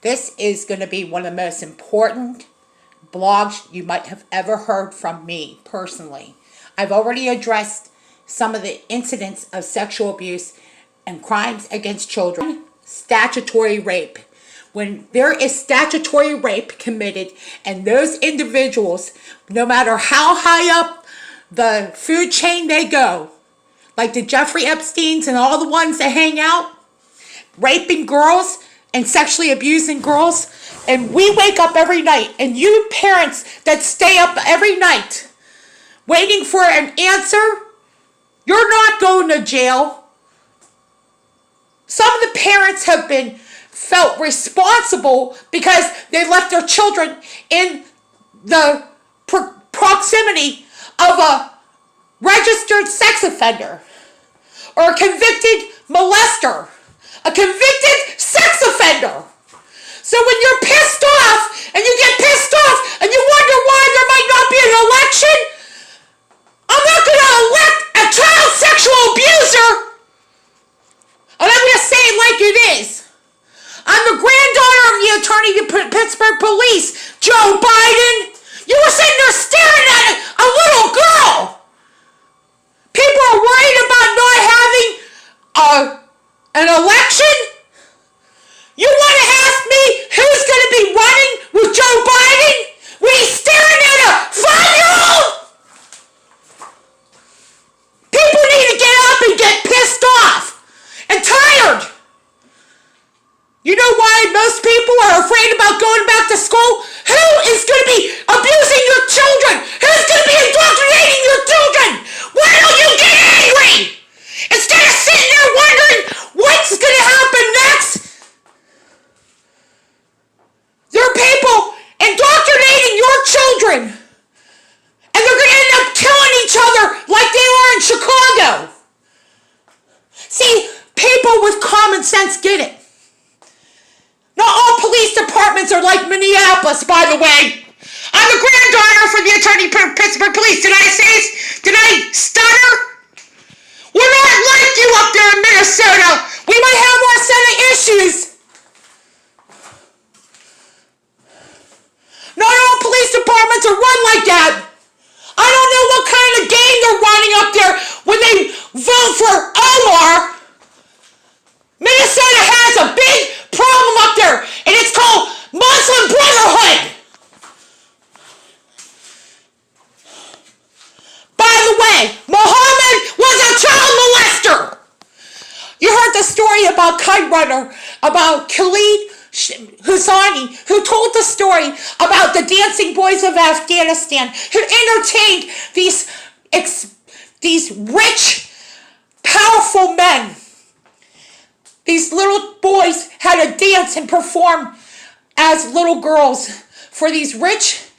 This is going to be one of the most important blogs you might have ever heard from me personally. I've already addressed some of the incidents of sexual abuse and crimes against children. Statutory rape. When there is statutory rape committed and those individuals, no matter how high up the food chain they go, like the Jeffrey Epsteins and all the ones that hang out, raping girls and sexually abusing girls, and we wake up every night, and you parents that stay up every night waiting for an answer, you're not going to jail. Some of the parents have been felt responsible because they left their children in the proximity of a registered sex offender or a convicted molester, a convicted sex offender. So when you're pissed off and you get pissed off and you wonder why there might not be an election, I'm not going to elect a child sexual abuser. And I'm going to say it like it is. I'm the granddaughter of the attorney of Pittsburgh Police, Joe Biden. You were sitting there staring at a little girl. People are worried about not having an election? You want to ask me who's going to be running with Joe Biden when he's staring at a 5-year-old? People need to get up and get pissed off and tired. You know why most people are afraid about going back to school? Who is going to be abusing your children? Who's going to be indoctrinating your children? Why don't you get angry? Instead of sitting there wondering what's going to happen next, there are people indoctrinating your children. And they're going to end up killing each other like they are in Chicago. See, people with common sense get it. Not all police departments are like Minneapolis, by the way. I'm the granddaughter for the attorney for Pittsburgh Police. Did I stutter? We're not like you up there in Minnesota. We might have our set of issues. Not all police departments are run like that. I don't know what kind of game they're running up there when they vote for Omar. Minnesota has a big problem up there, and it's called Muslim Brotherhood. By the way, Muhammad was a child molester. You heard the story about Kite Runner, about Khalid Husseini, who told the story about the dancing boys of Afghanistan, who entertained these rich, powerful men. These little boys had to dance and perform as little girls for these rich,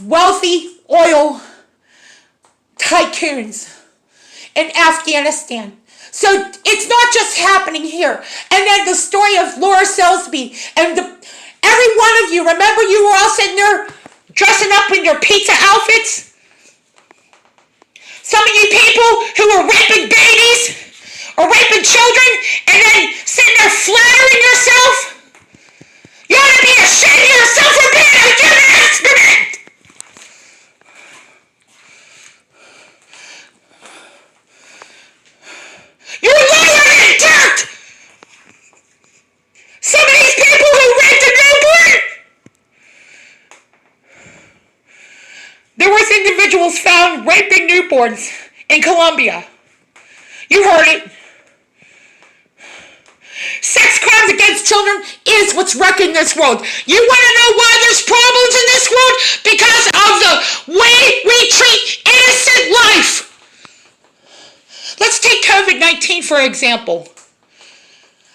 wealthy oil tycoons in Afghanistan. So it's not just happening here. And then the story of Laura Selsby and every one of you, remember you were all sitting there dressing up in your pizza outfits? Some of you people who were raping babies or raping children and then sitting there flattering yourself? You ought to be ashamed of yourself for being a human excrement! You're liar and dirt! Some of these people who raped a newborn! There was individuals found raping newborns in Colombia. You heard it. Sex crimes against children is what's wrecking this world. You want to know why there's problems in this world? Because of the way we treat innocent life. Let's take COVID-19 for example.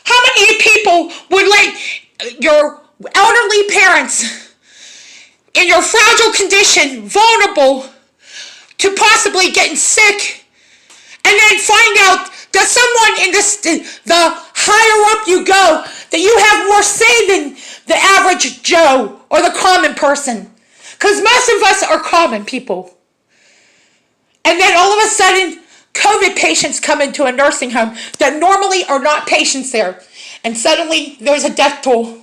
How many people would let your elderly parents in your fragile condition, vulnerable to possibly getting sick, and then find out that someone in the higher up you go, that you have more say than the average Joe or the common person? Because most of us are common people. And then all of a sudden, COVID patients come into a nursing home that normally are not patients there. And suddenly, there's a death toll.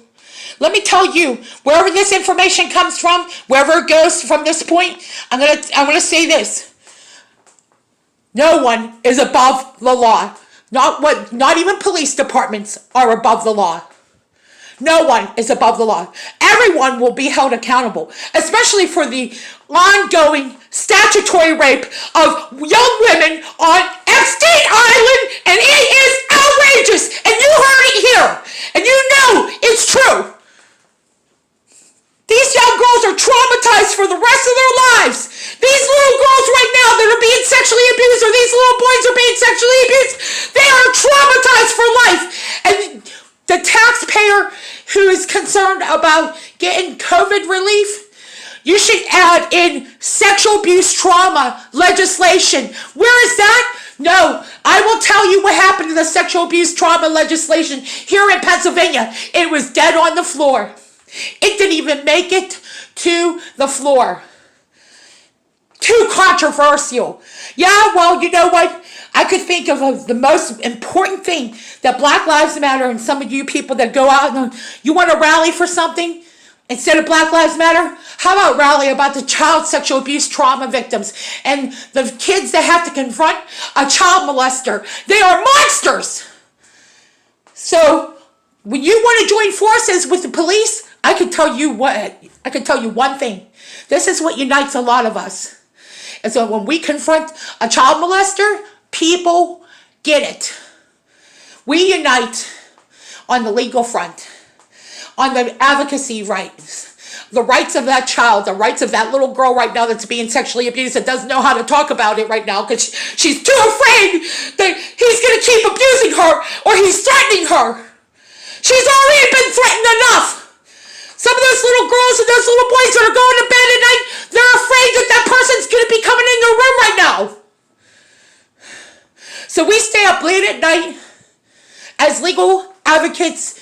let me tell you, wherever this information comes from, wherever it goes from this point, I'm gonna say this. No one is above the law. Not even police departments are above the law. No one is above the law. Everyone will be held accountable, especially for the ongoing statutory rape of young women on Epstein Island, and it is outrageous, and you heard it here, and you know it's true. These young girls are traumatized for the rest of their lives. These little girls right now that are being sexually abused, or these little boys are being sexually abused, they are traumatized for life. And the taxpayer who is concerned about getting COVID relief, you should add in sexual abuse trauma legislation. Where is that? No, I will tell you what happened to the sexual abuse trauma legislation here in Pennsylvania. It was dead on the floor. It didn't even make it to the floor. Too controversial. Yeah, well, you know what? I could think of the most important thing that Black Lives Matter, and some of you people that go out and you want to rally for something instead of Black Lives Matter, how about rally about the child sexual abuse trauma victims and the kids that have to confront a child molester? They are monsters. So when you want to join forces with the police, I can tell you one thing. This is what unites a lot of us. And so when we confront a child molester, people get it. We unite on the legal front, on the advocacy rights, the rights of that child, the rights of that little girl right now that's being sexually abused, that doesn't know how to talk about it right now because she's too afraid that he's going to keep abusing her or he's threatening her. She's already been threatened enough. Some of those little girls and those little boys that are going to bed at night, they're afraid that that person's going to be coming in their room right now. So we stay up late at night as legal advocates.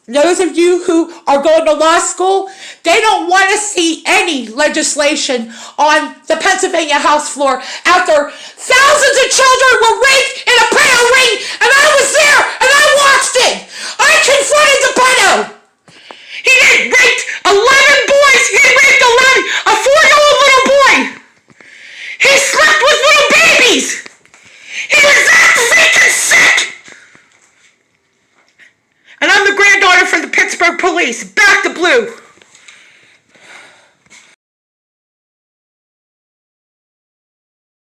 Those of you who are going to law school, they don't want to see any legislation on the Pennsylvania House floor after thousands of children were raped in a pedo ring, and I was there and I watched it. I confronted the pedo. He had raped 11 boys. He had raped 11, a 4-year-old little boy. He slept with little babies. He was that freaking sick. And I'm the granddaughter from the Pittsburgh police. Back to blue.